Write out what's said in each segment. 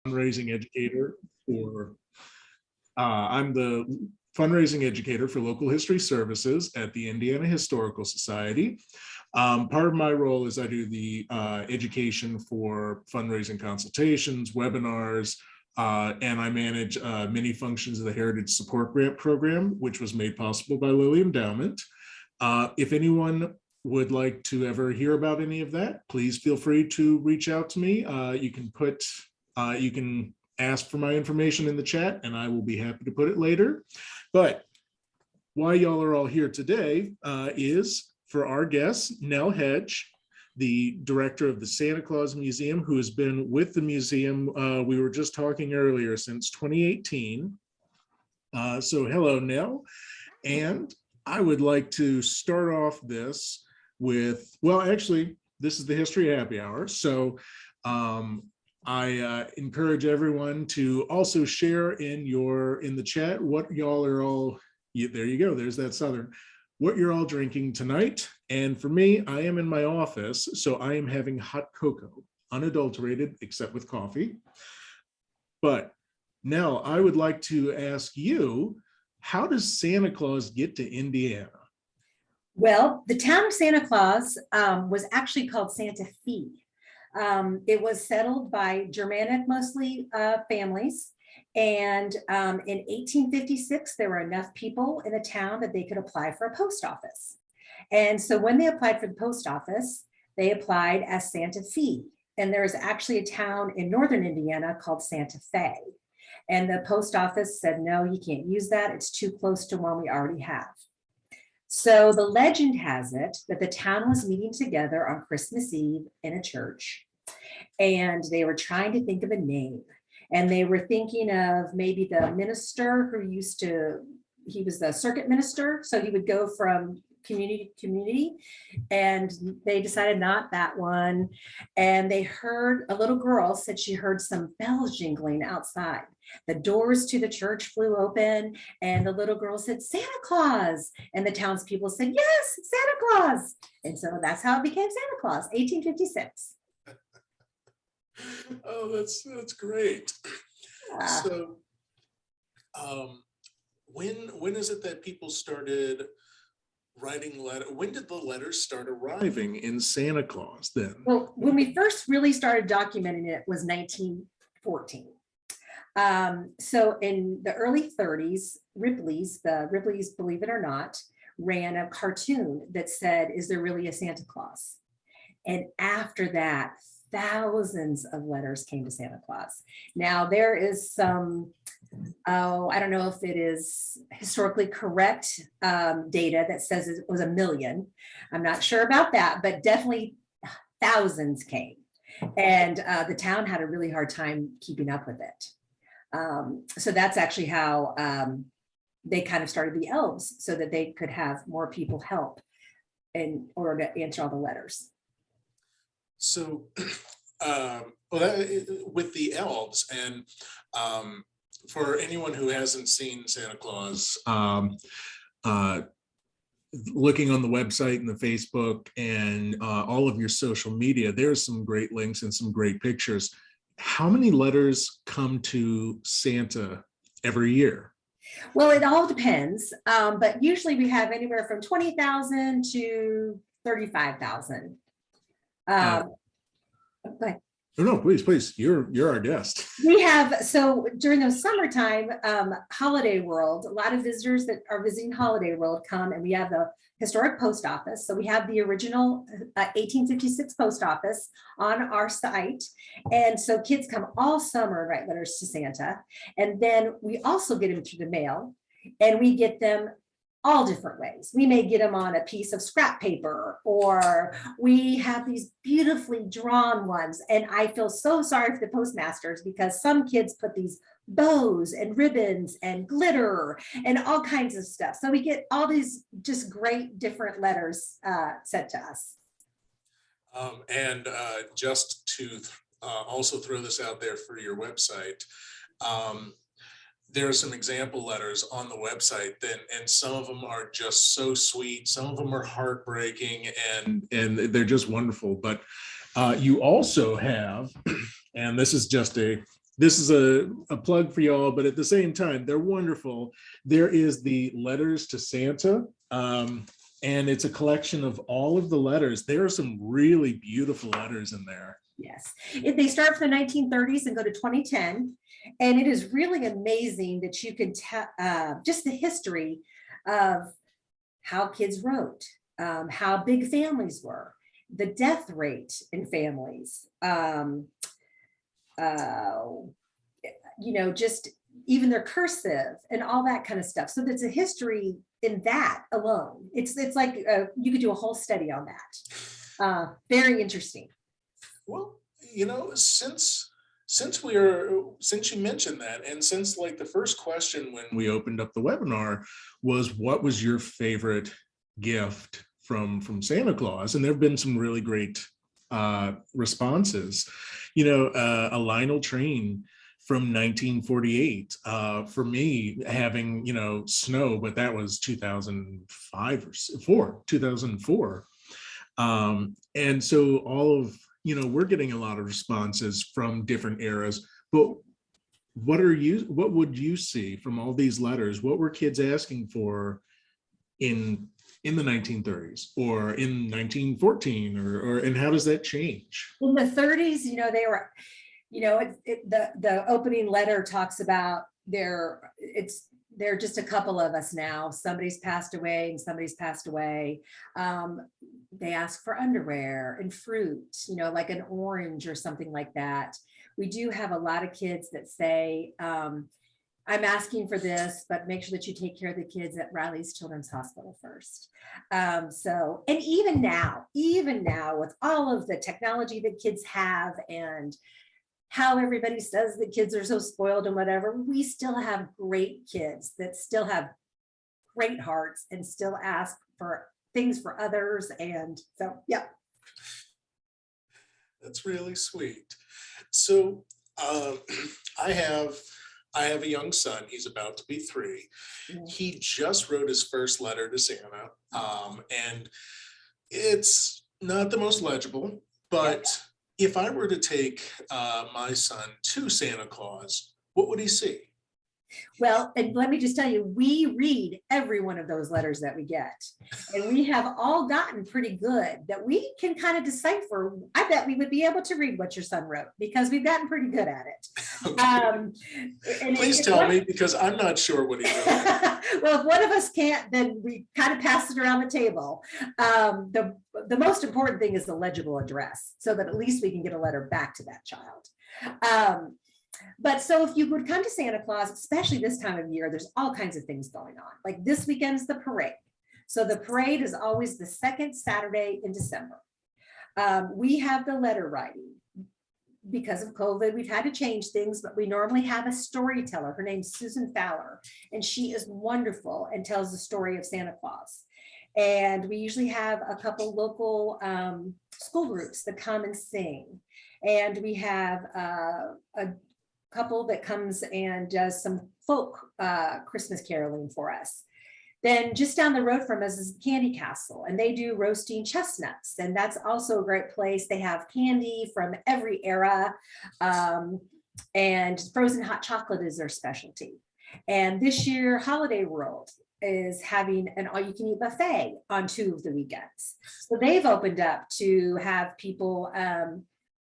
fundraising educator for, I'm the fundraising educator for local history services at the Indiana Historical Society. Part of my role is I do the education for fundraising consultations, webinars, and I manage many functions of the Heritage Support Grant Program, which was made possible by Lilly Endowment. If anyone would like to ever hear about any of that, please feel free to reach out to me. You can ask for my information in the chat and I will be happy to put it later. But why y'all are all here today is for our guest, Nell Hedge, the director of the Santa Claus Museum, who has been with the museum, we were just talking earlier, since 2018. So hello, Nell. And I would like to start off this with, well, actually, this is the History Happy Hour. So I encourage everyone to also share in the chat what y'all are all, there you go, there's that Southern, what you're all drinking tonight. And for me, I am in my office, so I am having hot cocoa, unadulterated except with coffee. But now I would like to ask you, how does Santa Claus get to Indiana? Well, the town of Santa Claus was actually called Santa Fe. It was settled by Germanic, mostly families. And in 1856, there were enough people in the town that they could apply for a post office. And so when they applied for the post office, they applied as Santa Fe. And there is actually a town in northern Indiana called Santa Fe. And the post office said, no, you can't use that. It's too close to one we already have. So the legend has it that the town was meeting together on Christmas Eve in a church, and they were trying to think of a name. And they were thinking of maybe the minister who he was the circuit minister, so he would go from community to community, and they decided not that one. And they heard, a little girl said she heard some bells jingling outside. The doors to the church flew open, and the little girl said, Santa Claus. And the townspeople said, yes, Santa Claus. And so that's how it became Santa Claus, 1856. Oh, that's great. So when is it that people started writing letters? When did the letters start arriving in Santa Claus then? Well, when we first really started documenting it was 1914. So in the early 30s, Ripley's, believe it or not, ran a cartoon that said, is there really a Santa Claus? And after that, thousands of letters came to Santa Claus. Now there is some, I don't know if it is historically correct data that says it was 1 million. I'm not sure about that, but definitely thousands came. And the town had a really hard time keeping up with it. So that's actually how they kind of started the elves, so that they could have more people help in order to answer all the letters. So with the elves, and for anyone who hasn't seen Santa Claus, looking on the website and the Facebook and all of your social media, there's some great links and some great pictures. How many letters come to Santa every year? Well, it all depends, but usually we have anywhere from 20,000 to 35,000. No, please, you're our guest. We have, so during the summertime, Holiday World, a lot of visitors that are visiting Holiday World come, and we have the historic post office. So we have the original 1856 post office on our site. And so kids come all summer and write letters to Santa. And then we also get them through the mail, and we get them all different ways. We may get them on a piece of scrap paper, or we have these beautifully drawn ones. And I feel so sorry for the postmasters, because some kids put these bows and ribbons and glitter and all kinds of stuff. So we get all these just great different letters sent to us. And just to also throw this out there for your website, there are some example letters on the website, and some of them are just so sweet. Some of them are heartbreaking, and they're just wonderful. But you also have, and this is just a this is a plug for y'all, but at the same time, they're wonderful. There is the Letters to Santa, and it's a collection of all of the letters. There are some really beautiful letters in there. Yes, they start from the 1930s and go to 2010. And it is really amazing that you can tell just the history of how kids wrote, how big families were, the death rate in families, just even their cursive and all that kind of stuff. So there's a history in that alone. It's like you could do a whole study on that. Very interesting. Well, since you mentioned that, and since like the first question when we opened up the webinar was, what was your favorite gift from Santa Claus? And there have been some really great responses. A Lionel train from 1948. For me, having snow, but that was 2004. And so all of we're getting a lot of responses from different eras, but what would you see from all these letters? What were kids asking for in the 1930s or in 1914, and how does that change? In the 30s, they were, the opening letter talks about they're just a couple of us now. Somebody's passed away and somebody's passed away. They ask for underwear and fruit, like an orange or something like that. We do have a lot of kids that say, I'm asking for this, but make sure that you take care of the kids at Riley's Children's Hospital first. And even now with all of the technology that kids have and how everybody says that kids are so spoiled and whatever, we still have great kids that still have great hearts and still ask for things for others. And so, yeah. That's really sweet. So I have a young son. He's about to be 3. Mm-hmm. He just wrote his first letter to Santa, and it's not the most legible, but if I were to take my son to Santa Claus, what would he see? Well, and let me just tell you, we read every one of those letters that we get, and we have all gotten pretty good that we can kind of decipher. I bet we would be able to read what your son wrote because we've gotten pretty good at it. Okay. Please tell me, because I'm not sure what he wrote. Well, if one of us can't, then we kind of pass it around the table. The most important thing is the legible address, so that at least we can get a letter back to that child. But so if you would come to Santa Claus, especially this time of year, there's all kinds of things going on. Like this weekend's the parade. So the parade is always the second Saturday in December. We have the letter writing. Because of COVID, we've had to change things, but we normally have a storyteller. Her name's Susan Fowler, and she is wonderful and tells the story of Santa Claus. And we usually have a couple local school groups that come and sing. And we have a couple that comes and does some folk Christmas caroling for us. Then just down the road from us is Candy Castle, and they do roasting chestnuts, and that's also a great place. They have candy from every era, and frozen hot chocolate is their specialty. And this year, Holiday World is having an all-you-can-eat buffet on 2 of the weekends. So they've opened up to have people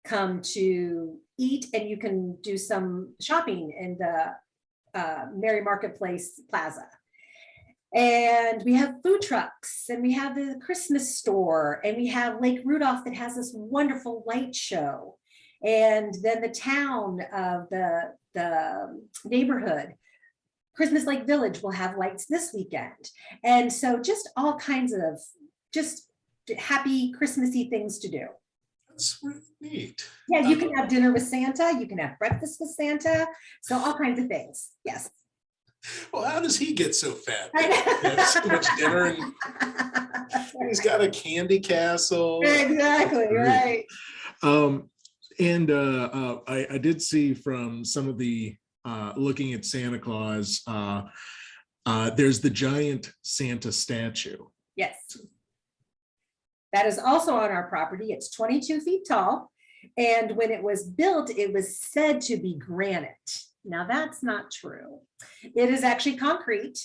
come to eat, and you can do some shopping in the Mary Marketplace Plaza. And we have food trucks, and we have the Christmas store, and we have Lake Rudolph that has this wonderful light show. And then the town of the neighborhood, Christmas Lake Village, will have lights this weekend. And so just all kinds of just happy Christmassy things to do. That's really neat. Yeah, you can have dinner with Santa, you can have breakfast with Santa, so all kinds of things. Yes. Well, how does he get so fat? So much dinner, and he's got a candy castle. Exactly, right. I did see from some of the looking at Santa Claus, there's the giant Santa statue. Yes. That is also on our property. It's 22 feet tall. And when it was built, it was said to be granite. Now that's not true. It is actually concrete.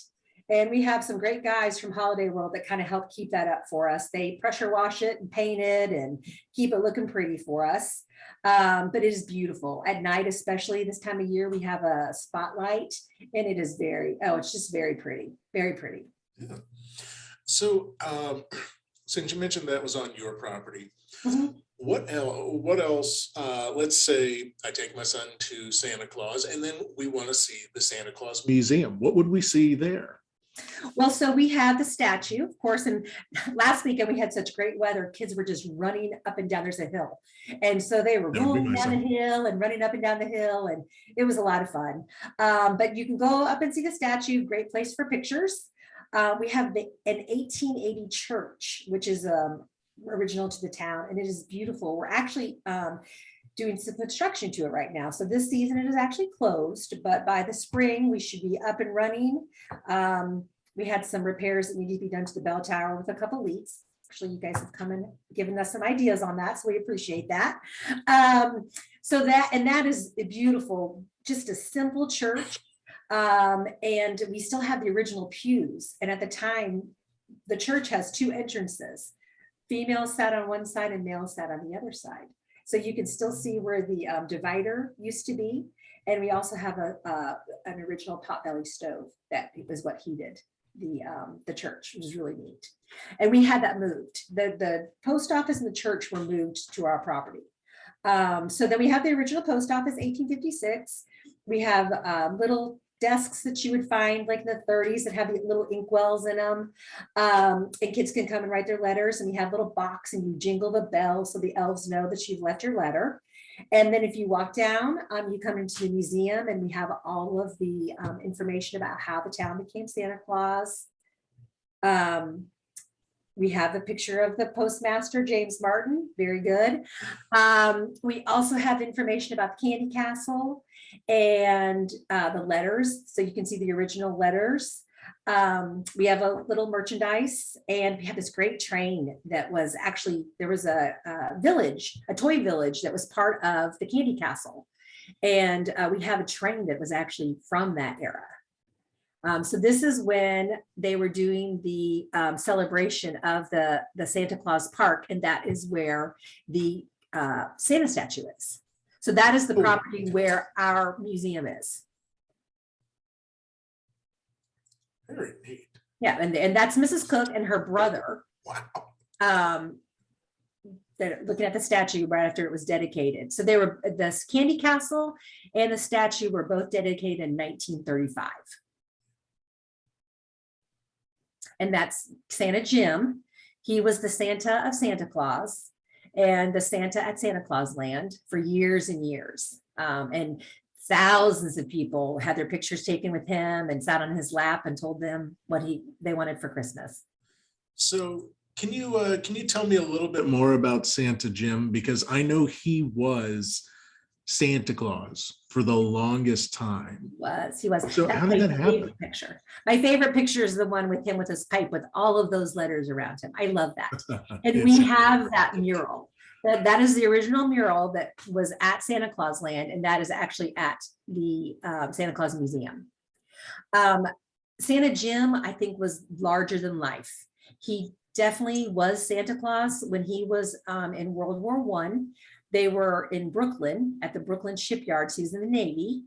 And we have some great guys from Holiday World that kind of help keep that up for us. They pressure wash it and paint it and keep it looking pretty for us. But it is beautiful at night, especially this time of year. We have a spotlight and it is it's just very pretty, very pretty. Yeah. So since you mentioned that was on your property, Mhm. what else, let's say I take my son to Santa Claus and then we want to see the Santa Claus Museum. What would we see there? Well, so we have the statue, of course, and last weekend we had such great weather. Kids were just running up and down. There's a hill. And so they were That would be rolling my down the son. hill and running up and down the hill. And it was a lot of fun. But you can go up and see the statue, great place for pictures. We have an 1880 church, which is original to the town, and it is beautiful. We're actually doing some construction to it right now. So this season it is actually closed, but by the spring we should be up and running. We had some repairs that need to be done to the bell tower with a couple leaks. Actually, you guys have come and given us some ideas on that, so we appreciate that. So that is beautiful, just a simple church. And we still have the original pews. And at the time, the church has two entrances. Females sat on one side and males sat on the other side. So you can still see where the divider used to be. And we also have an original potbelly stove that was what heated the church, which is really neat. And we had that moved. The post office and the church were moved to our property. So then we have the original post office, 1856. We have little desks that you would find like in the 30s that have the little inkwells in them. And kids can come and write their letters, and we have a little box and you jingle the bell so the elves know that you've left your letter. And then if you walk down, you come into the museum and we have all of the information about how the town became Santa Claus. We have a picture of the postmaster, James Martin, very good. We also have information about the Candy Castle and the letters, so you can see the original letters. We have a little merchandise, and we have this great train that was actually, there was a village, a toy village that was part of the Candy Castle. And we have a train that was actually from that era. So this is when they were doing the celebration of the Santa Claus Park, and that is where the Santa statue is. So that is the property where our museum is. Very neat. Yeah, and that's Mrs. Cook and her brother. Wow. They're looking at the statue right after it was dedicated. So they were, this Candy Castle and the statue were both dedicated in 1935. And that's Santa Jim. He was the Santa of Santa Claus and the Santa at Santa Claus Land for years and years. And thousands of people had their pictures taken with him and sat on his lap and told them what they wanted for Christmas. So can you tell me a little bit more about Santa Jim? Because I know he was Santa Claus for the longest time. He was. So That's how did my that happen? favorite picture. My favorite picture is the one with him with his pipe with all of those letters around him. I love that. And we have that mural. That is the original mural that was at Santa Claus Land, and that is actually at the Santa Claus Museum. Santa Jim, I think, was larger than life. He definitely was Santa Claus when he was in World War I. They were in Brooklyn at the Brooklyn shipyards. He was in the Navy,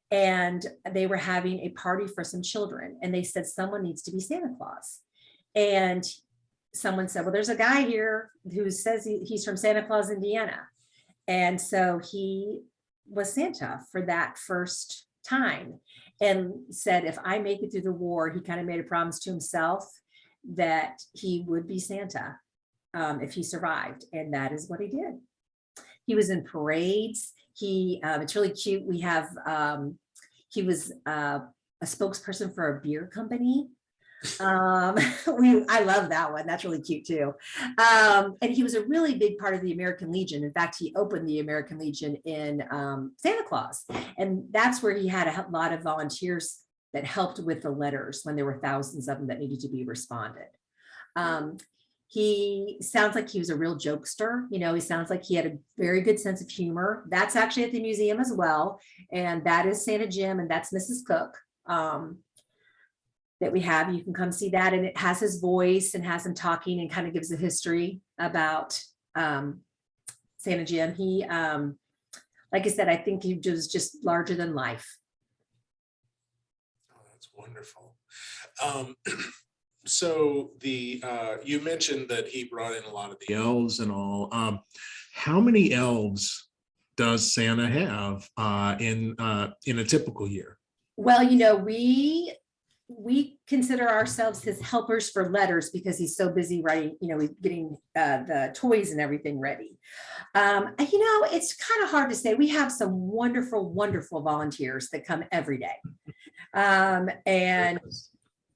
and they were having a party for some children. And they said, someone needs to be Santa Claus. And someone said, well, there's a guy here who says he's from Santa Claus, Indiana. And so he was Santa for that first time and said, if I make it through the war, he kind of made a promise to himself that he would be Santa if he survived. And that is what he did. He was in parades. It's really cute. We have, he was a spokesperson for a beer company. I love that one. That's really cute too. And he was a really big part of the American Legion. In fact, he opened the American Legion in Santa Claus. And that's where he had a lot of volunteers that helped with the letters when there were thousands of them that needed to be responded. He sounds like he was a real jokester. He sounds like he had a very good sense of humor. That's actually at the museum as well. And that is Santa Jim, and that's Mrs. Cook. That we have. You can come see that, and it has his voice and has him talking and kind of gives a history about Santa Jim. He, like I said, I think he was just larger than life. Oh, that's wonderful. So you mentioned that he brought in a lot of the elves and all. How many elves does Santa have in a typical year? Well, we consider ourselves his helpers for letters because he's so busy writing, getting the toys and everything ready. It's kind of hard to say. We have some wonderful, wonderful volunteers that come every day. And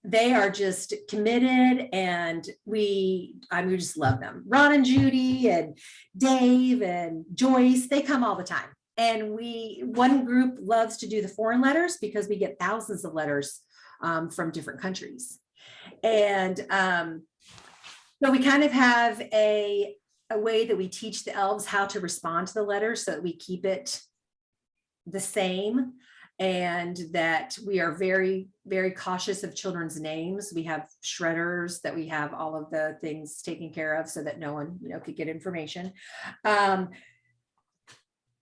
they are just committed, and we just love them. Ron and Judy and Dave and Joyce, they come all the time. And one group loves to do the foreign letters because we get thousands of letters from different countries. And so we kind of have a way that we teach the elves how to respond to the letters so that we keep it the same, and that we are very, very cautious of children's names. We have shredders that we have all of the things taken care of so that no one, could get information.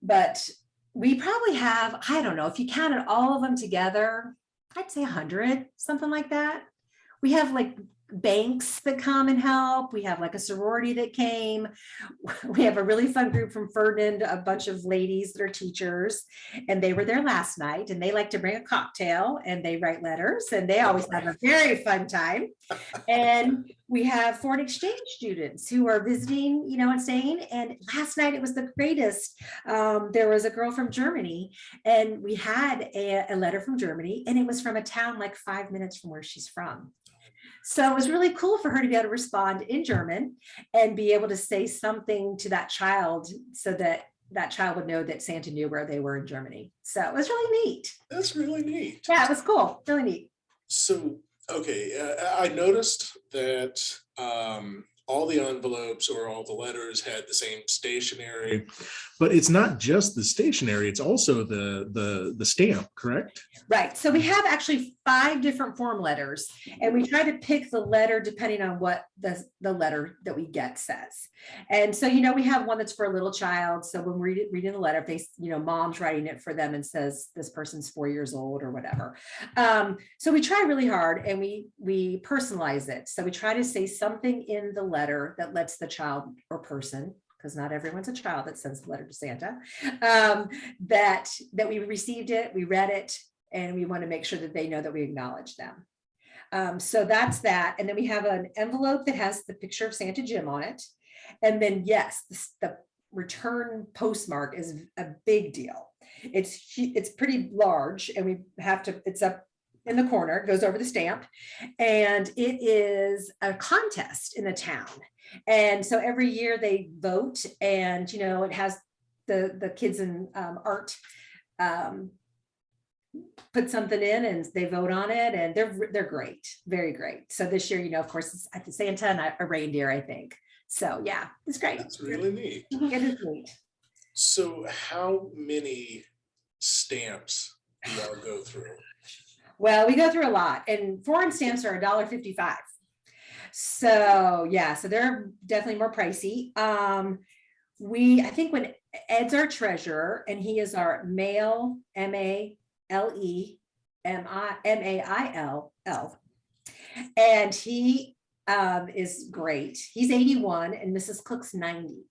But we probably have, I don't know, if you counted all of them together, I'd say 100, something like that. We have like banks that come and help. We have like a sorority that came. We have a really fun group from Ferdinand, a bunch of ladies that are teachers, and they were there last night, and they like to bring a cocktail and they write letters, and they always have a very fun time. And we have foreign exchange students who are visiting, and staying. And last night it was the greatest. There was a girl from Germany, and we had a letter from Germany, and it was from a town like 5 minutes from where she's from. So it was really cool for her to be able to respond in German and be able to say something to that child so that that child would know that Santa knew where they were in Germany. So it was really neat. That's really neat. Yeah, it was cool. Really neat. So, okay, I noticed that all the envelopes or all the letters had the same stationery, but it's not just the stationery, it's also the stamp, correct? Right. So we have actually 5 different form letters, and we try to pick the letter depending on what the letter that we get says. And so, we have one that's for a little child. So when we're reading the letter, if they, mom's writing it for them and says this person's 4 years old or whatever. So we try really hard, and we personalize it. So we try to say something in the letter that lets the child or person, because not everyone's a child that sends the letter to Santa, that we received it, we read it, and we want to make sure that they know that we acknowledge them. So that's that. And then we have an envelope that has the picture of Santa Jim on it. And then, yes, the return postmark is a big deal. It's pretty large, and it's up in the corner, it goes over the stamp, and it is a contest in the town. And so every year they vote, and it has the kids in art put something in, and they vote on it, and they're great, very great. So this year, of course, it's at the Santa and a reindeer, I think. So yeah, it's great. That's really neat. It is neat. So how many stamps do y'all go through? Well, we go through a lot, and foreign stamps are $1.55. So yeah, so they're definitely more pricey. I think when Ed's our treasurer, and he is our mail, MALE MAIL, and he is great. He's 81, and Mrs. Cook's 90.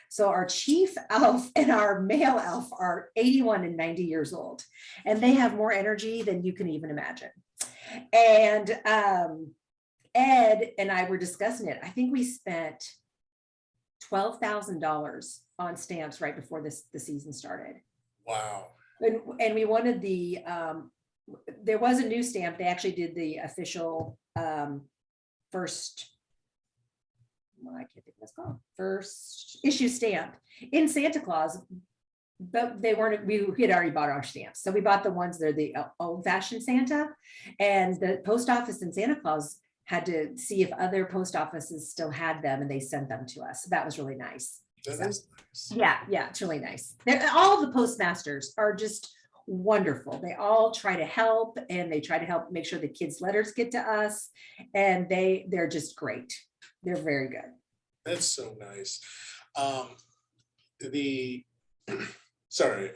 So our chief elf and our male elf are 81 and 90 years old, and they have more energy than you can even imagine. And Ed and I were discussing it. I think we spent $12,000 on stamps right before the season started. Wow. And we wanted there was a new stamp. They actually did the official first, well, I can't think what it's called, first issue stamp in Santa Claus, but we had already bought our stamps. So we bought the ones that are the old fashioned Santa, and the post office in Santa Claus had to see if other post offices still had them, and they sent them to us. So that was really nice. That So, is nice. yeah, it's really nice. All the postmasters are just wonderful. They all try to help, and they try to help make sure the kids' letters get to us, and they're just great. They're very good. That's so nice. Um, the sorry.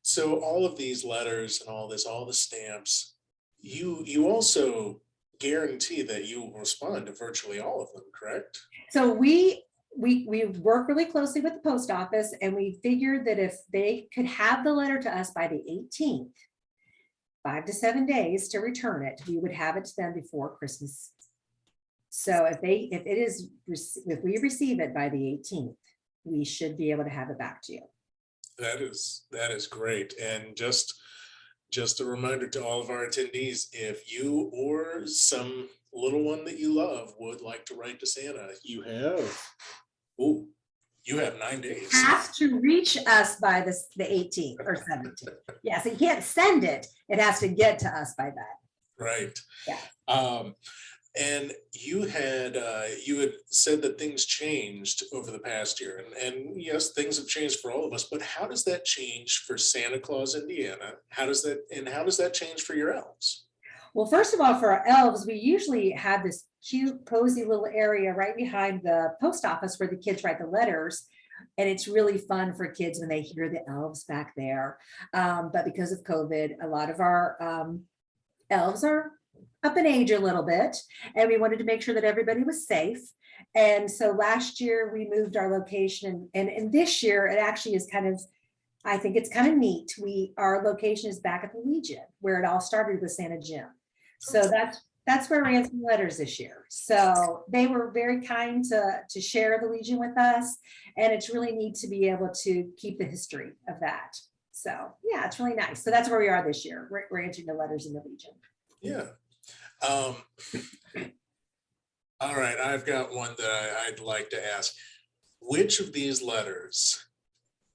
So all of these letters and all this, all the stamps, you also guarantee that you will respond to virtually all of them, correct? So we work really closely with the post office, and we figured that if they could have the letter to us by the 18th, 5 to 7 days to return it, we would have it to them before Christmas. So if we receive it by the 18th, we should be able to have it back to you. That is great. And just a reminder to all of our attendees, if you or some little one that you love would like to write to Santa, you have 9 days. Has to reach us by the 18th or 17th. Yes, you can't send it. It has to get to us by that. Right. Yeah. And you had said that things changed over the past year, and yes, things have changed for all of us. But how does that change for Santa Claus, Indiana? How does that change for your elves? Well, first of all, for our elves, we usually have this cute, cozy little area right behind the post office where the kids write the letters. And it's really fun for kids when they hear the elves back there. But because of COVID, a lot of our elves are up in age a little bit, and we wanted to make sure that everybody was safe. And so last year we moved our location, and this year it actually is I think it's kind of neat. Our location is back at the Legion, where it all started with Santa Jim. So that's where we answered letters this year. So they were very kind to share the Legion with us, and it's really neat to be able to keep the history of that. So yeah, it's really nice. So that's where we are this year. We're answering the letters in the Legion. Yeah. All right, I've got one that I'd like to ask. Which of these letters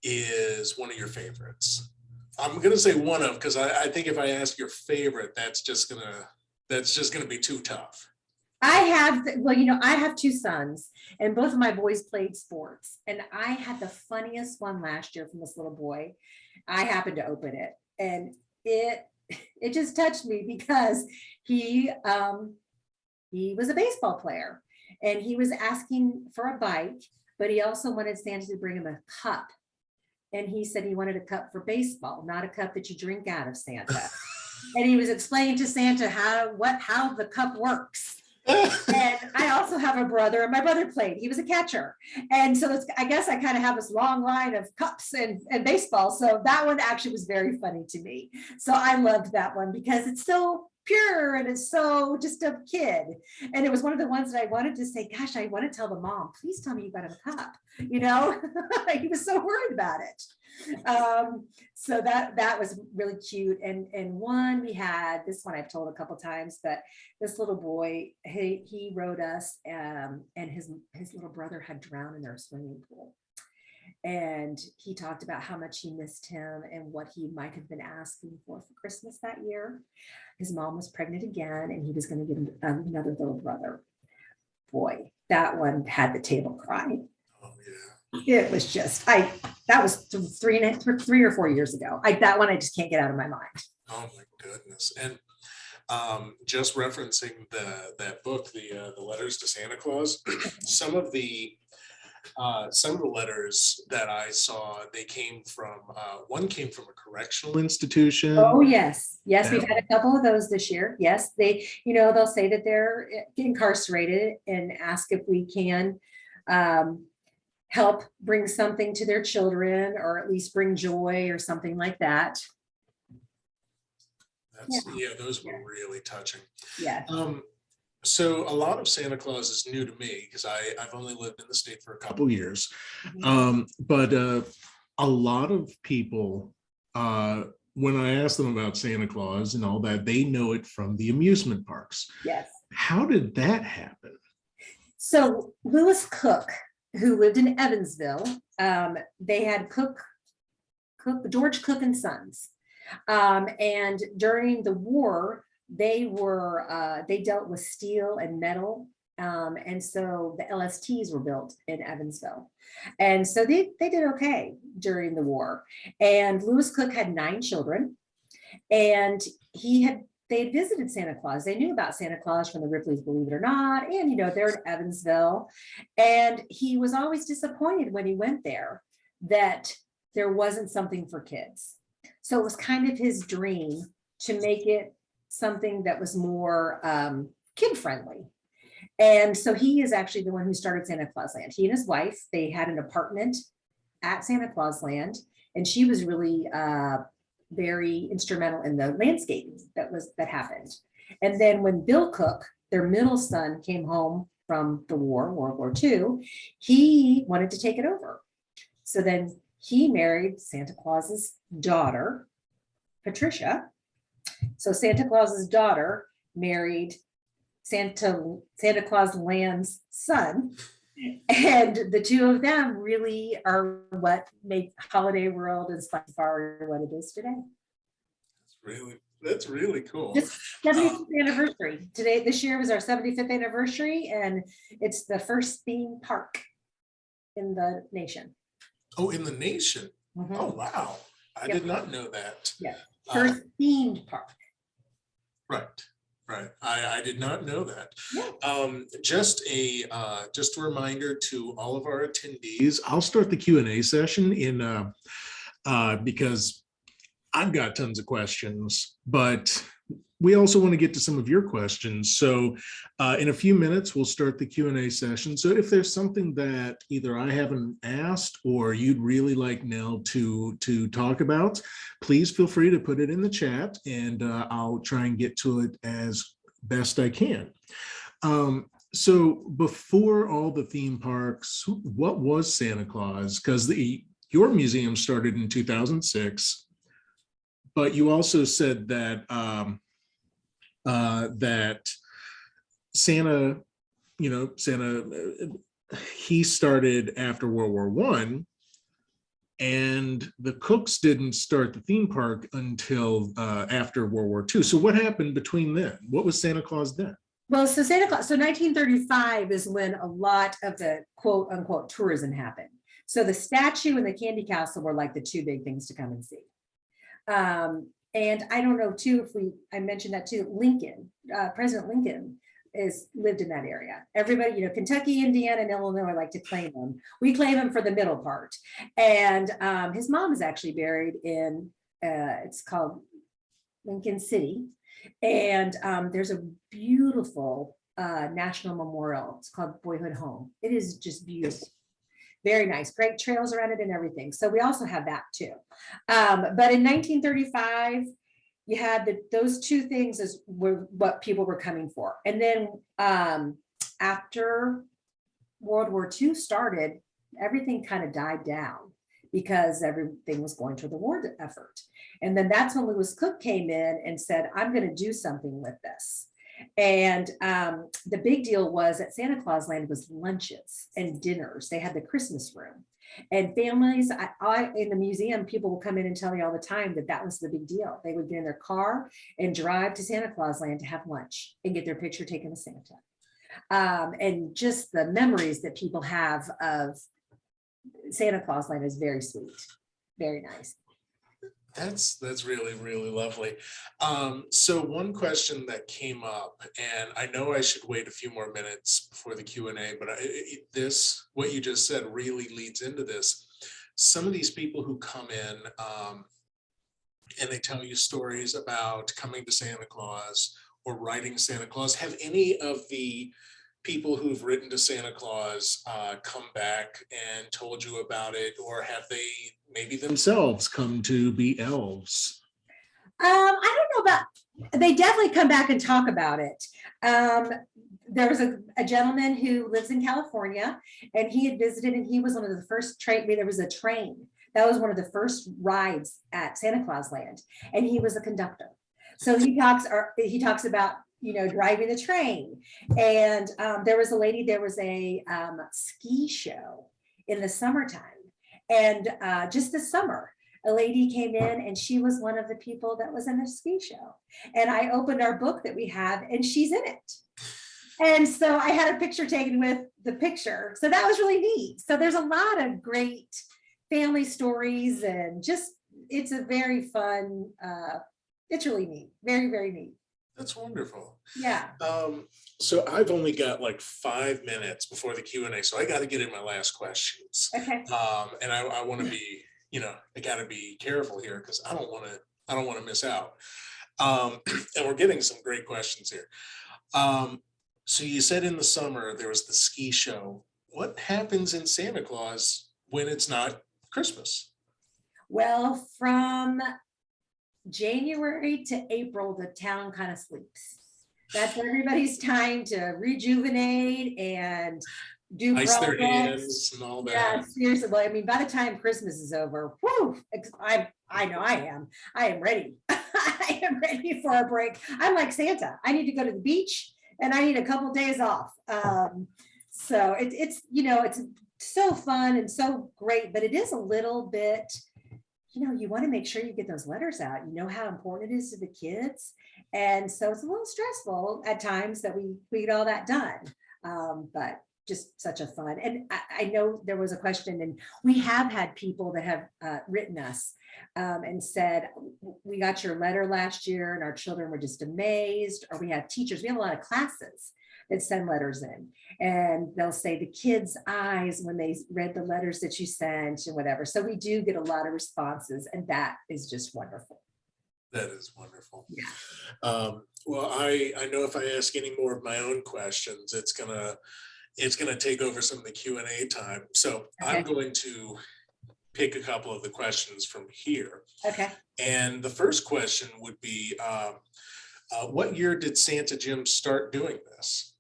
is one of your favorites? I'm gonna say one of, because I think if I ask your favorite, that's just gonna be too tough. I have 2 sons, and both of my boys played sports, and I had the funniest one last year from this little boy. I happened to open it, and it just touched me because he was a baseball player, and he was asking for a bike, but he also wanted Santa to bring him a cup. And he said he wanted a cup for baseball, not a cup that you drink out of, Santa. And he was explaining to Santa how the cup works. And I also have a brother, and my brother played. He was a catcher. And so I guess I kind of have this long line of cups and baseball. So that one actually was very funny to me. So I loved that one because it's so pure and it's so just a kid. And it was one of the ones that I wanted to say, gosh, I want to tell the mom, please tell me you got him a cup. He was so worried about it. So that was really cute. And one we had, this one I've told a couple times, but this little boy, he wrote us, and his little brother had drowned in their swimming pool. And he talked about how much he missed him and what he might have been asking for Christmas that year. His mom was pregnant again, and he was going to give him another little brother. Boy, that one had the table crying. Oh yeah. It was just, that was 3 or 4 years ago. That one I just can't get out of my mind. Oh my goodness. And just referencing that book, the letters to Santa Claus, some of the letters that I saw, they came from one came from a correctional institution. Oh yes, we've had a couple of those this year. Yes, they'll say that they're incarcerated and ask if we can help bring something to their children, or at least bring joy or something like that. Those were really touching. Yeah. So a lot of Santa Claus is new to me because I've only lived in the state for a couple years. Mm-hmm. But a lot of people, when I ask them about Santa Claus and all that, they know it from the amusement parks. Yes. How did that happen? So Lewis Cook, who lived in Evansville, they had George Cook and Sons. And during the war, they dealt with steel and metal. And so the LSTs were built in Evansville. And so they did okay during the war. And Lewis Cook had 9 children. And they had visited Santa Claus. They knew about Santa Claus from the Ripley's Believe It or Not. And, they're in Evansville. And he was always disappointed when he went there that there wasn't something for kids. So it was kind of his dream to make it something that was more kid friendly. And so he is actually the one who started Santa Claus Land. He and his wife, they had an apartment at Santa Claus Land, and she was really very instrumental in the landscaping that happened. And then when Bill Cook, their middle son, came home from the war, World War II, he wanted to take it over. So then he married Santa Claus's daughter, Patricia. So Santa Claus's daughter married Santa Claus Land's son. And the two of them really are what make Holiday World and Spice Bar what it is today. That's really cool. This 75th anniversary. This year was our 75th anniversary, and it's the first theme park in the nation. Oh, in the nation. Mm-hmm. Oh, wow. I did not know that. Yeah. First themed park. Right. I did not know that. Yeah. Just a reminder to all of our attendees. I'll start the Q&A session because I've got tons of questions, but we also want to get to some of your questions. So in a few minutes, we'll start the Q&A session. So if there's something that either I haven't asked or you'd really like Nell to talk about, please feel free to put it in the chat, and I'll try and get to it as best I can. So before all the theme parks, what was Santa Claus? Because your museum started in 2006. But you also said that that Santa, he started after World War I, and the Cooks didn't start the theme park until after World War II. So what happened between then? What was Santa Claus then? Well, so Santa Claus, so 1935 is when a lot of the quote unquote tourism happened. So the statue and the Candy Castle were like the two big things to come and see. And I don't know too, I mentioned that too, Lincoln, President Lincoln lived in that area. Everybody, Kentucky, Indiana, and Illinois like to claim him. We claim him for the middle part. And his mom is actually buried in, it's called Lincoln City. And there's a beautiful national memorial. It's called Boyhood Home. It is just beautiful. Very nice, great trails around it and everything. So we also have that too. But in 1935, you had those two things were what people were coming for. And then after World War II started, everything kind of died down because everything was going to the war effort. And then that's when Lewis Cook came in and said, I'm going to do something with this. And the big deal was at Santa Claus Land was lunches and dinners. They had the Christmas room, and families in the museum, people will come in and tell me all the time that was the big deal. They would get in their car and drive to Santa Claus Land to have lunch and get their picture taken with Santa. And just the memories that people have of Santa Claus Land is very sweet, very nice. That's really, really lovely. So one question that came up, and I know I should wait a few more minutes before the Q&A, but what you just said really leads into this. Some of these people who come in and they tell you stories about coming to Santa Claus or writing Santa Claus, have any of the people who've written to Santa Claus come back and told you about it, or have they maybe themselves come to be elves? I don't know about, they definitely come back and talk about it. There was a gentleman who lives in California, and he had visited, and he was one of the first there was a train. That was one of the first rides at Santa Claus Land, and he was a conductor. So he talks about driving the train. And there was a ski show in the summertime. And just this summer, a lady came in and she was one of the people that was in the ski show. And I opened our book that we have and she's in it. And so I had a picture taken with the picture. So that was really neat. So there's a lot of great family stories and just, it's a very fun, it's really neat. Very, very neat. That's wonderful. Yeah. So I've only got like 5 minutes before the Q&A, so I got to get in my last questions. Okay. And I want to be, I got to be careful here because I don't want to miss out. And we're getting some great questions here. So you said in the summer there was the ski show. What happens in Santa Claus when it's not Christmas? Well, from January to April, the town kind of sleeps. That's everybody's time to rejuvenate and do Ice their projects. hands and all that. Yeah, seriously. Well, I mean, by the time Christmas is over, whew, I know I am. I am ready. I am ready for a break. I'm like Santa. I need to go to the beach and I need a couple days off. So it's it's so fun and so great, but it is a little bit, you want to make sure you get those letters out. You know how important it is to the kids. And so it's a little stressful at times that we get all that done. But just such a fun. And I know there was a question, and we have had people that have written us and said, we got your letter last year and our children were just amazed. Or we have teachers, we have a lot of classes that send letters in, and they'll say the kids' eyes when they read the letters that you sent and whatever. So we do get a lot of responses, and that is just wonderful. That is wonderful. Yeah. Well, I know if I ask any more of my own questions, it's gonna take over some of the Q&A time. So Okay. I'm going to pick a couple of the questions from here. Okay. And the first question would be, what year did Santa Jim start doing this?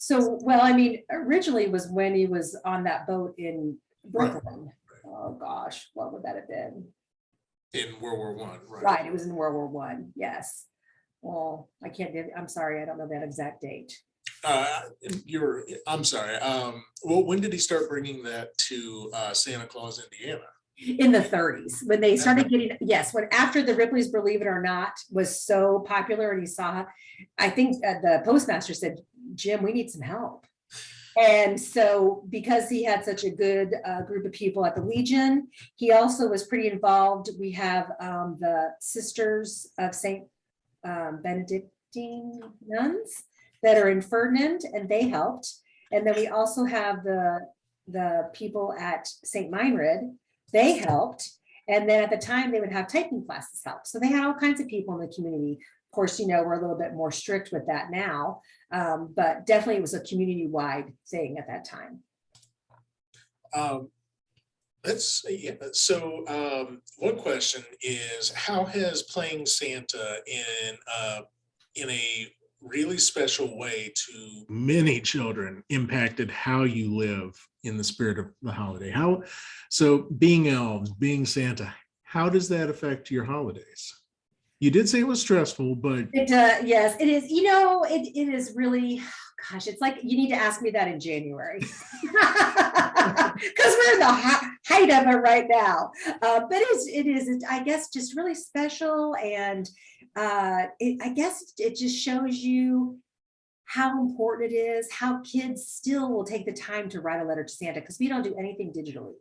So, well, I mean, originally was when he was on that boat in Brooklyn. Right. Oh gosh, what would that have been? In World War I, right? Right, it was in World War I. Yes. Well, I'm sorry, I don't know that exact date. I'm sorry. Well, when did he start bringing that to Santa Claus, Indiana? In the 30s, when they started getting, yes, when after the Ripley's Believe It or Not was so popular, and he saw, I think the postmaster said, Jim, we need some help. And so because he had such a good group of people at the Legion, he also was pretty involved. We have the Sisters of St. Benedictine nuns that are in Ferdinand, and they helped. And then we also have the people at St. Meinrad, they helped. And then at the time they would have typing classes help. So they had all kinds of people in the community. Of course, we're a little bit more strict with that now, but definitely it was a community-wide thing at that time. One question is, how has playing Santa in a really special way to many children impacted how you live in the spirit of the holiday? So being elves, being Santa, how does that affect your holidays? You did say it was stressful, but yes, it is. It is really, gosh, it's like you need to ask me that in January because we're in the height of it right now. But it is, I guess, just really special, and I guess it just shows you how important it is, how kids still will take the time to write a letter to Santa, because we don't do anything digitally.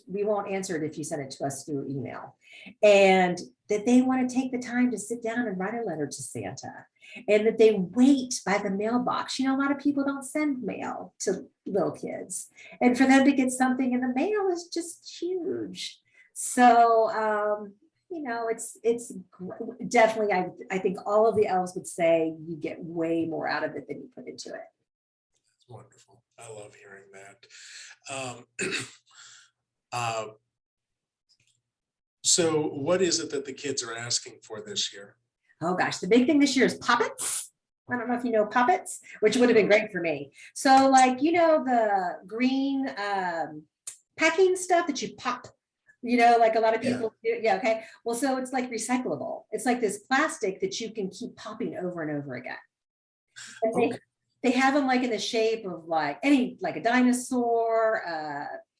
We won't answer it if you send it to us through email, and that they want to take the time to sit down and write a letter to Santa, and that they wait by the mailbox. A lot of people don't send mail to little kids, and for them to get something in the mail is just huge. So, it's definitely, I think all of the elves would say you get way more out of it than you put into it. That's wonderful. I love hearing that. So what is it that the kids are asking for this year? Oh gosh, the big thing this year is puppets. I don't know if you know puppets, which would have been great for me. So the green packing stuff that you pop, like a lot of people do. Yeah, okay. Well, so it's like recyclable. It's like this plastic that you can keep popping over and over again. And they have them like in the shape of like a dinosaur,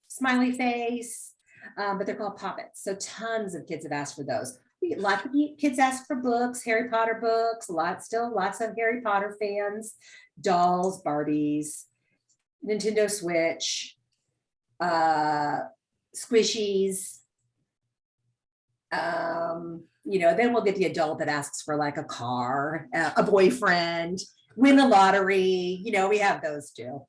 smiley face, but they're called poppets. So tons of kids have asked for those. Lots of kids ask for books, Harry Potter books, lots of Harry Potter fans, dolls, Barbies, Nintendo Switch, squishies. Then we'll get the adult that asks for like a car, a boyfriend, win the lottery. We have those too.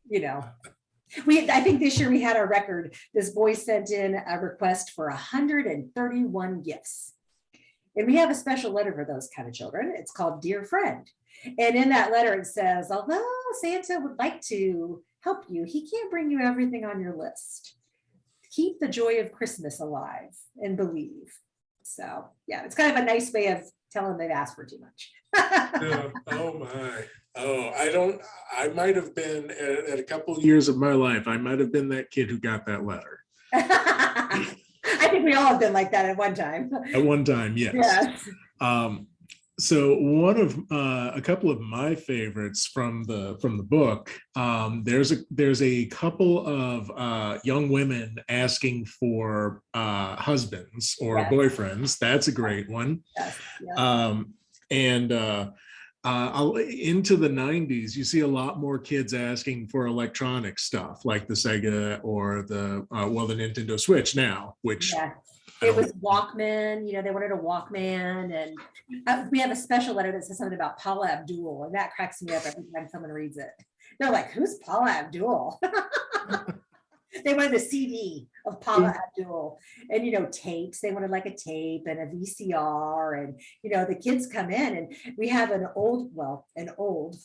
I think this year we had our record. This boy sent in a request for 131 gifts. And we have a special letter for those kind of children. It's called Dear Friend. And in that letter, it says, although Santa would like to help you, he can't bring you everything on your list. Keep the joy of Christmas alive and believe. So yeah, it's kind of a nice way of telling them they've asked for too much. Yeah. Oh my. Oh, I might have been at a couple of years of my life, I might have been that kid who got that letter. I think we all have been like that at one time. At one time, yes. Yes. So one of a couple of my favorites from the book, there's a couple of young women asking for husbands or Yes. boyfriends. That's a great one. Yes. Yes. And into the 90s, you see a lot more kids asking for electronic stuff like the Sega or the Nintendo Switch now, which Yeah. It was Walkman, they wanted a Walkman. And we have a special letter that says something about Paula Abdul, and that cracks me up every time someone reads it. They're like, who's Paula Abdul? They wanted a CD of Paula Abdul and, tapes. They wanted like a tape and a VCR. And, the kids come in and we have an old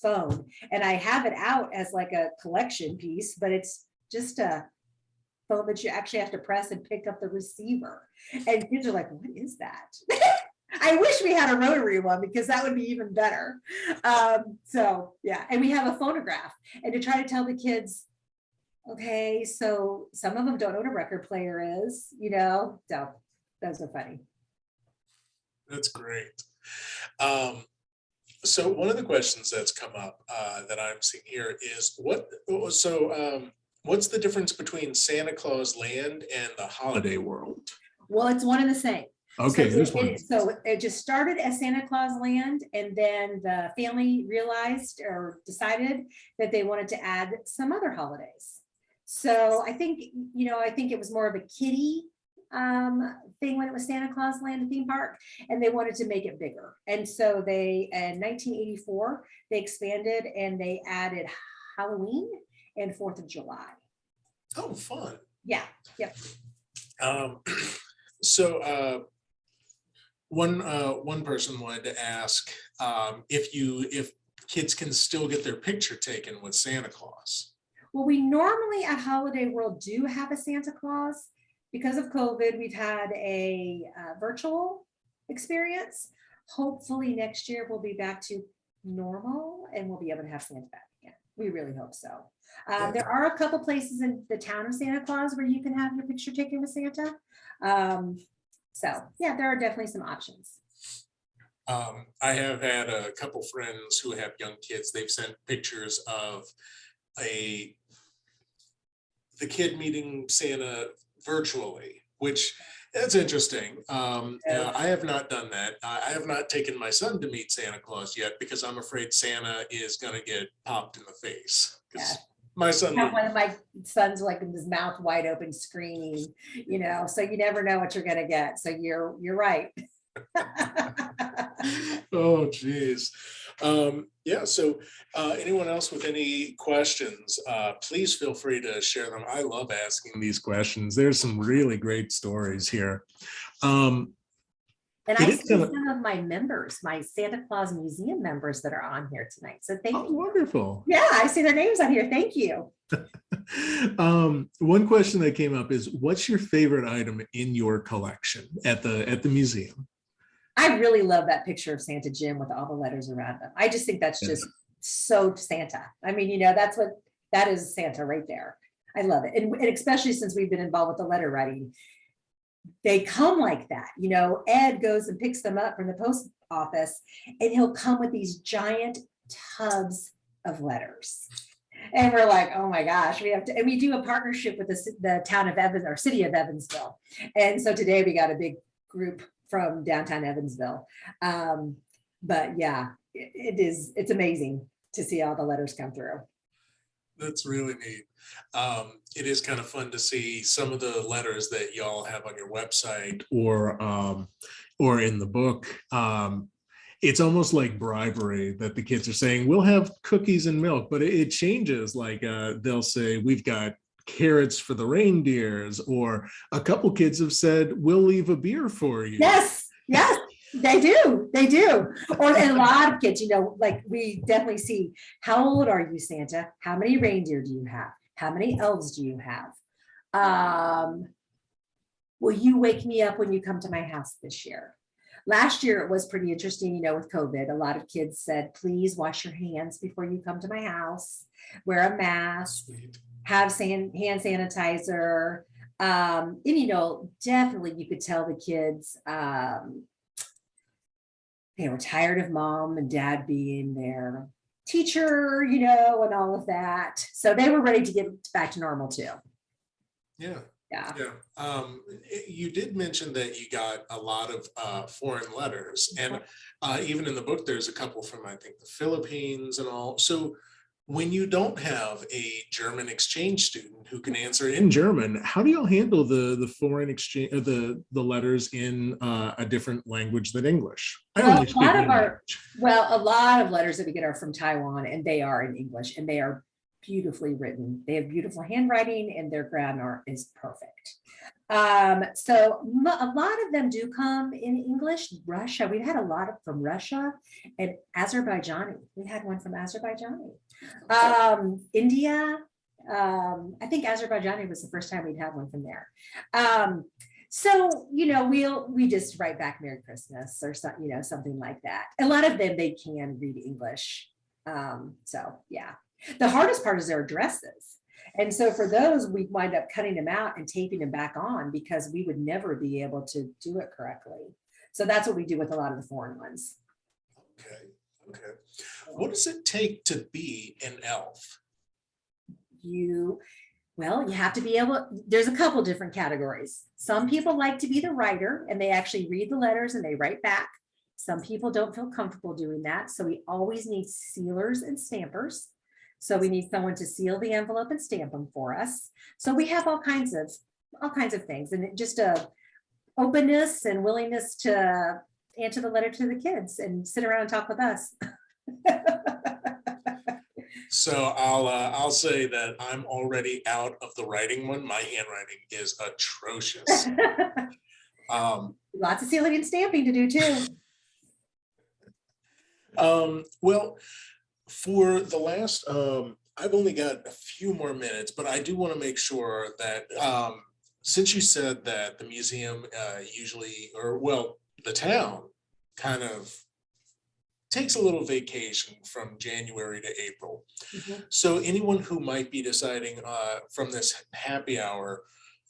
phone. And I have it out as like a collection piece, but it's just a phone that you actually have to press and pick up the receiver. And kids are like, what is that? I wish we had a rotary one because that would be even better. So yeah, and we have a phonograph. And to try to tell the kids, okay, so some of them don't know what a record player is, so those are funny. That's great. So one of the questions that's come up that I'm seeing here is what's the difference between Santa Claus Land and the Holiday World? Well, it's one and the same. Okay, so it just started as Santa Claus Land, and then the family realized or decided that they wanted to add some other holidays. So I think it was more of a kiddie thing when it was Santa Claus Land theme park, and they wanted to make it bigger. And so they, in 1984, they expanded and they added Halloween and 4th of July. Oh, fun. Yeah. Yep. So one person wanted to ask if kids can still get their picture taken with Santa Claus. Well, we normally at Holiday World do have a Santa Claus. Because of COVID, we've had a virtual experience. Hopefully next year we'll be back to normal and we'll be able to have Santa back again. We really hope so. There are a couple places in the town of Santa Claus where you can have your picture taken with Santa. So yeah, there are definitely some options. I have had a couple friends who have young kids. They've sent pictures of the kid meeting Santa virtually, which that's interesting. I have not done that. I have not taken my son to meet Santa Claus yet because I'm afraid Santa is going to get popped in the face. Yeah. My son, one of my sons like in his mouth wide open screaming, so you never know what you're going to get. So you're right. Oh, geez. Yeah, so anyone else with any questions, please feel free to share them. I love asking these questions. There's some really great stories here. And I see some of my members, my Santa Claus Museum members that are on here tonight. So thank you. Wonderful. Yeah, I see their names on here. Thank you. One question that came up is, what's your favorite item in your collection at the museum? I really love that picture of Santa Jim with all the letters around him. I just think that's just so Santa. I mean, that is Santa right there. I love it. And especially since we've been involved with the letter writing, they come like that. Ed goes and picks them up from the post office and he'll come with these giant tubs of letters. And we're like, oh my gosh, we have to, and we do a partnership with the town of Evans or city of Evansville. And so today we got a big group from downtown Evansville. But yeah, it's amazing to see all the letters come through. That's really neat. It is kind of fun to see some of the letters that y'all have on your website or in the book. It's almost like bribery that the kids are saying, we'll have cookies and milk, but it changes. Like they'll say, we've got carrots for the reindeers, or a couple kids have said, we'll leave a beer for you. Yes, yes, they do. They do. Or a lot of kids, like we definitely see, how old are you, Santa? How many reindeer do you have? How many elves do you have? Will you wake me up when you come to my house this year? Last year, it was pretty interesting, with COVID. A lot of kids said, please wash your hands before you come to my house, wear a mask, have hand sanitizer. And, definitely you could tell the kids, they were tired of mom and dad being their teacher, and all of that. So they were ready to get back to normal too. Yeah. Yeah. Yeah. You did mention that you got a lot of foreign letters, and even in the book, there's a couple from, I think, the Philippines and all. So when you don't have a German exchange student who can answer in German, how do you handle the foreign exchange, the letters in a different language than English? A lot of letters that we get are from Taiwan, and they are in English, and they are beautifully written. They have beautiful handwriting, and their grammar is perfect. So a lot of them do come in English. Russia, we've had a lot from Russia, and Azerbaijani. We had one from Azerbaijani. India. I think Azerbaijani was the first time we'd had one from there. So, we just write back Merry Christmas or something, something like that. A lot of them, they can read English. So yeah, the hardest part is their addresses. And so for those, we wind up cutting them out and taping them back on because we would never be able to do it correctly. So that's what we do with a lot of the foreign ones. Okay. Okay. What does it take to be an elf? You have to be able, there's a couple different categories. Some people like to be the writer and they actually read the letters and they write back. Some people don't feel comfortable doing that. So we always need sealers and stampers. So we need someone to seal the envelope and stamp them for us. So we have all kinds of things, and just a openness and willingness to answer the letter to the kids and sit around and talk with us. So I'll say that I'm already out of the writing one. My handwriting is atrocious. Lots of sealing and stamping to do too. Well, for the last, I've only got a few more minutes, but I do want to make sure that since you said that the museum the town kind of takes a little vacation from January to April. Mm-hmm. So anyone who might be deciding from this happy hour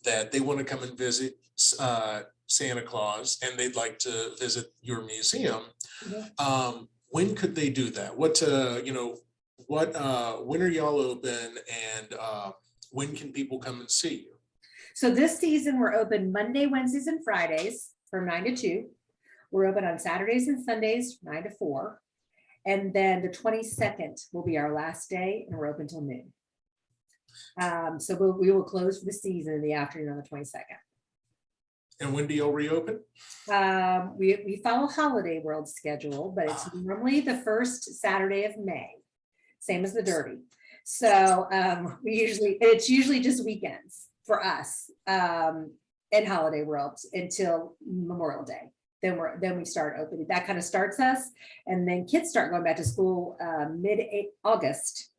that they want to come and visit Santa Claus and they'd like to visit your museum, mm-hmm. When could they do that? When are y'all open, and when can people come and see you? So this season we're open Monday, Wednesdays, and Fridays from 9 to 2. We're open on Saturdays and Sundays, 9 to 4. And then the 22nd will be our last day, and we're open till noon. So we will close for the season in the afternoon on the 22nd. And when do y'all reopen? We follow Holiday World schedule, but it's normally the first Saturday of May, same as the Derby. So it's usually just weekends for us and Holiday World until Memorial Day. Then we start opening. That kind of starts us, and then kids start going back to school mid-August,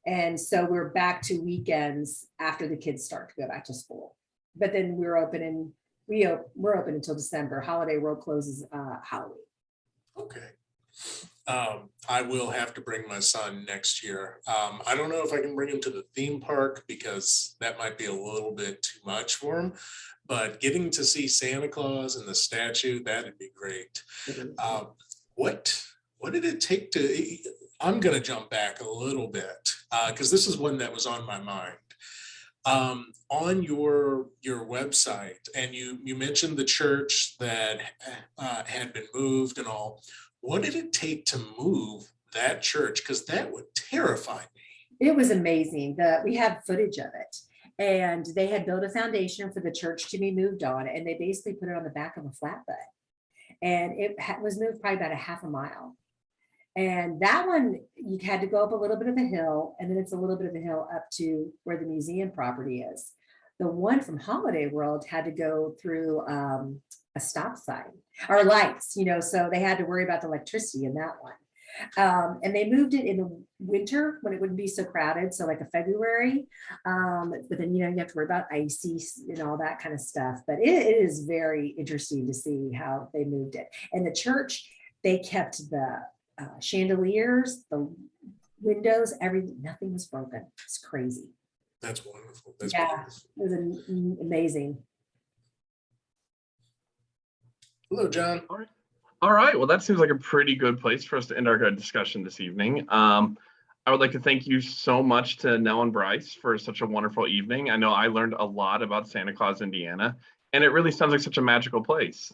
and so we're back to weekends after the kids start to go back to school. But then we're open until December. Holiday World closes Halloween. Okay. I will have to bring my son next year. I don't know if I can bring him to the theme park because that might be a little bit too much for him, but getting to see Santa Claus and the statue, that'd be great. What did it take to, I'm going to jump back a little bit because this is one that was on my mind. On your website, and you mentioned the church that had been moved and all. What did it take to move that church? Because that would terrify me. It was amazing. We have footage of it. And they had built a foundation for the church to be moved on, and they basically put it on the back of a flatbed. And it was moved probably about a half a mile. And that one, you had to go up a little bit of a hill, and then it's a little bit of a hill up to where the museum property is. The one from Holiday World had to go through a stop sign or lights, so they had to worry about the electricity in that one. And they moved it in the winter when it wouldn't be so crowded, so like a February. But then you have to worry about icy and all that kind of stuff. But it is very interesting to see how they moved it. And the church, they kept the chandeliers, the windows, nothing was broken. It's crazy. That's wonderful. That's yeah, wonderful. It was amazing. Hello, John. All right. Well, that seems like a pretty good place for us to end our discussion this evening. I would like to thank you so much to Nell and Bryce for such a wonderful evening. I know I learned a lot about Santa Claus, Indiana, and it really sounds like such a magical place.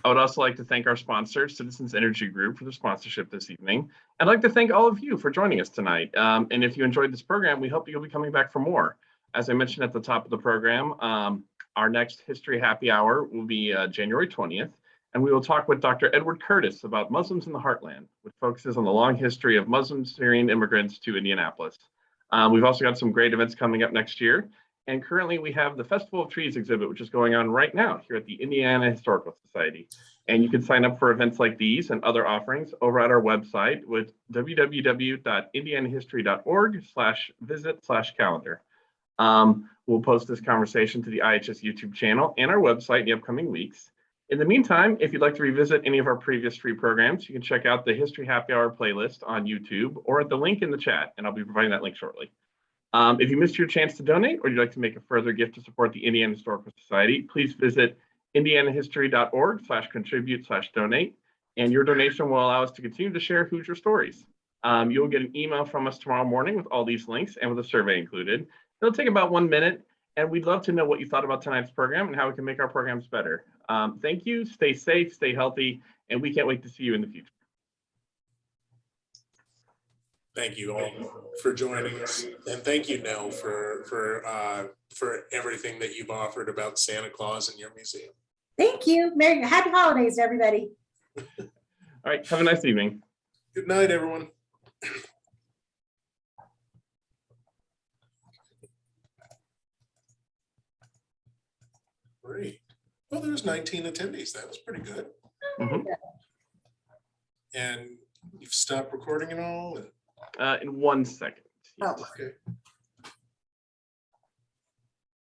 I would also like to thank our sponsor, Citizens Energy Group, for the sponsorship this evening. I'd like to thank all of you for joining us tonight. And if you enjoyed this program, we hope you'll be coming back for more. As I mentioned at the top of the program, our next History Happy Hour will be January 20th, and we will talk with Dr. Edward Curtis about Muslims in the Heartland, which focuses on the long history of Muslim Syrian immigrants to Indianapolis. We've also got some great events coming up next year. And currently we have the Festival of Trees exhibit, which is going on right now here at the Indiana Historical Society. And you can sign up for events like these and other offerings over at our website with www.indianahistory.org/visit/calendar. We'll post this conversation to the IHS YouTube channel and our website in the upcoming weeks. In the meantime, if you'd like to revisit any of our previous free programs, you can check out the History Happy Hour playlist on YouTube or at the link in the chat, and I'll be providing that link shortly. If you missed your chance to donate or you'd like to make a further gift to support the Indiana Historical Society, please visit indianahistory.org/contribute/donate, and your donation will allow us to continue to share Hoosier stories. You'll get an email from us tomorrow morning with all these links and with a survey included. It'll take about 1 minute, and we'd love to know what you thought about tonight's program and how we can make our programs better. Thank you, stay safe, stay healthy, and we can't wait to see you in the future. Thank you all for joining us, and thank you, Nell, for everything that you've offered about Santa Claus and your museum. Thank you. Happy holidays to everybody. All right, have a nice evening. Good night, everyone. Great. Well, there's 19 attendees. That was pretty good. Mm-hmm. And you've stopped recording and all? In 1 second. Oh. Okay.